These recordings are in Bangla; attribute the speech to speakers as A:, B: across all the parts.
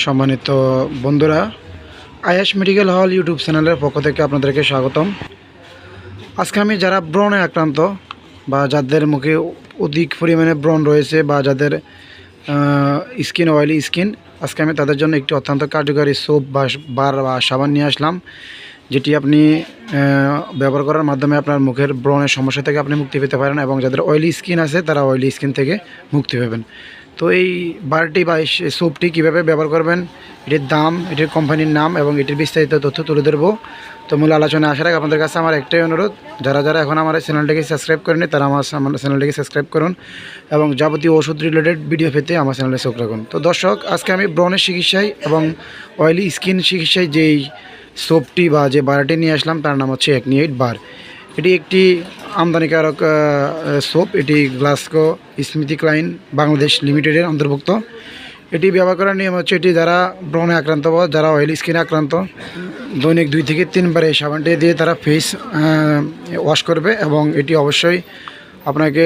A: সম্মানিত বন্ধুরা, আয়াস মেডিকেল হল ইউটিউব চ্যানেলের পক্ষ থেকে আপনাদেরকে স্বাগতম। আজকে আমি যারা ব্রণে আক্রান্ত বা যাদের মুখে অধিক পরিমাণে ব্রণ রয়েছে বা যাদের স্কিন অয়েলি স্কিন, আজকে আমি তাদের জন্য একটি অত্যন্ত কার্যকারী সোপ বা বার বা সাবান নিয়ে আসলাম, যেটি আপনি ব্যবহার করার মাধ্যমে আপনার মুখের ব্রণের সমস্যা থেকে আপনি মুক্তি পেতে পারেন এবং যাদের অয়েলি স্কিন আছে তারা অয়েলি স্কিন থেকে মুক্তি পাবেন। তো এই বারটি বা এই সোপটি কীভাবে ব্যবহার করবেন, এটির দাম, এটির কোম্পানির নাম এবং এটির বিস্তারিত তথ্য তুলে ধরবো। তো মূল আলোচনায় আসার আগে আপনাদের কাছে আমার একটাই অনুরোধ, যারা যারা এখন আমার চ্যানেলটিকে সাবস্ক্রাইব করেনি তারা আমার চ্যানেলটিকে সাবস্ক্রাইব করুন এবং যাবতীয় ওষুধ রিলেটেড ভিডিও পেতে আমার চ্যানেলে চোখ রাখুন। তো দর্শক, আজকে আমি ব্রণের চিকিৎসায় এবং অয়েলি স্কিন চিকিৎসায় যেই সোপটি বা যে বারটি নিয়ে আসলাম তার নাম হচ্ছে অ্যাকনি 8 বার। এটি একটি আমদানিকারক সোপ, এটি গ্লাসকো স্মিথক্লাইন বাংলাদেশ লিমিটেডের অন্তর্ভুক্ত। এটি ব্যবহার করার নিয়ম হচ্ছে, এটি যারা ব্রণে আক্রান্ত বা যারা অয়েলি স্কিনে আক্রান্ত দৈনিক 2 থেকে 3 বার এই সাবানটি দিয়ে তারা ফেস ওয়াশ করবে এবং এটি অবশ্যই আপনাকে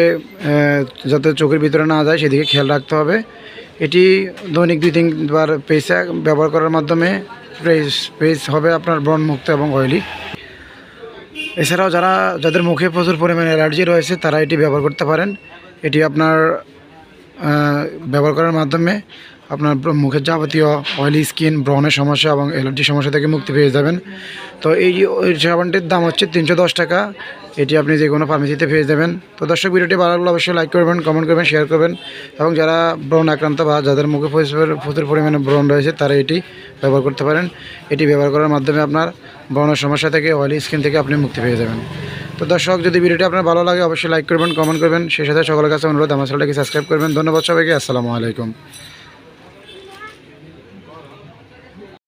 A: যাতে চোখের ভিতরে না যায় সেদিকে খেয়াল রাখতে হবে। এটি দৈনিক 2-3 বার ফেসে ব্যবহার করার মাধ্যমে ফেস হবে আপনার ব্রণমুক্ত এবং অয়েলি। এছাড়াও যাদের মুখে প্রচুর পরিমাণে অ্যালার্জি রয়েছে তারা এটি ব্যবহার করতে পারেন। এটি আপনার ব্যবহার করার মাধ্যমে আপনার মুখের যাবতীয় অয়েলি স্কিন, ব্রণের সমস্যা এবং অ্যালার্জি সমস্যা থেকে মুক্তি পেয়ে যাবেন। তো এই সাবানটির দাম হচ্ছে 310 টাকা। এটি আপনি যে কোনো ফার্মেসিতে পেয়ে যাবেন। তো দর্শক, ভিডিওটি ভালো লাগলে অবশ্যই লাইক করবেন, কমেন্ট করবেন, শেয়ার করবেন এবং যারা ব্রণ আক্রান্ত বা যাদের মুখে প্রচুর পরিমাণে ব্রণ রয়েছে তারা এটি ব্যবহার করতে পারেন। এটি ব্যবহার করার মাধ্যমে আপনার ব্রণের সমস্যা থেকে, অয়েলি স্কিন থেকে আপনি মুক্তি পেয়ে যাবেন। তো দর্শক, যদি ভিডিওটি আপনার ভালো লাগে অবশ্যই লাইক করবেন, কমেন্ট করবেন, সেই সাথে সকলের কাছে অনুরোধ আমার চ্যানেলটাকে সাবস্ক্রাইব করবেন। ধন্যবাদ সবাইকে। আসসালামু আলাইকুম।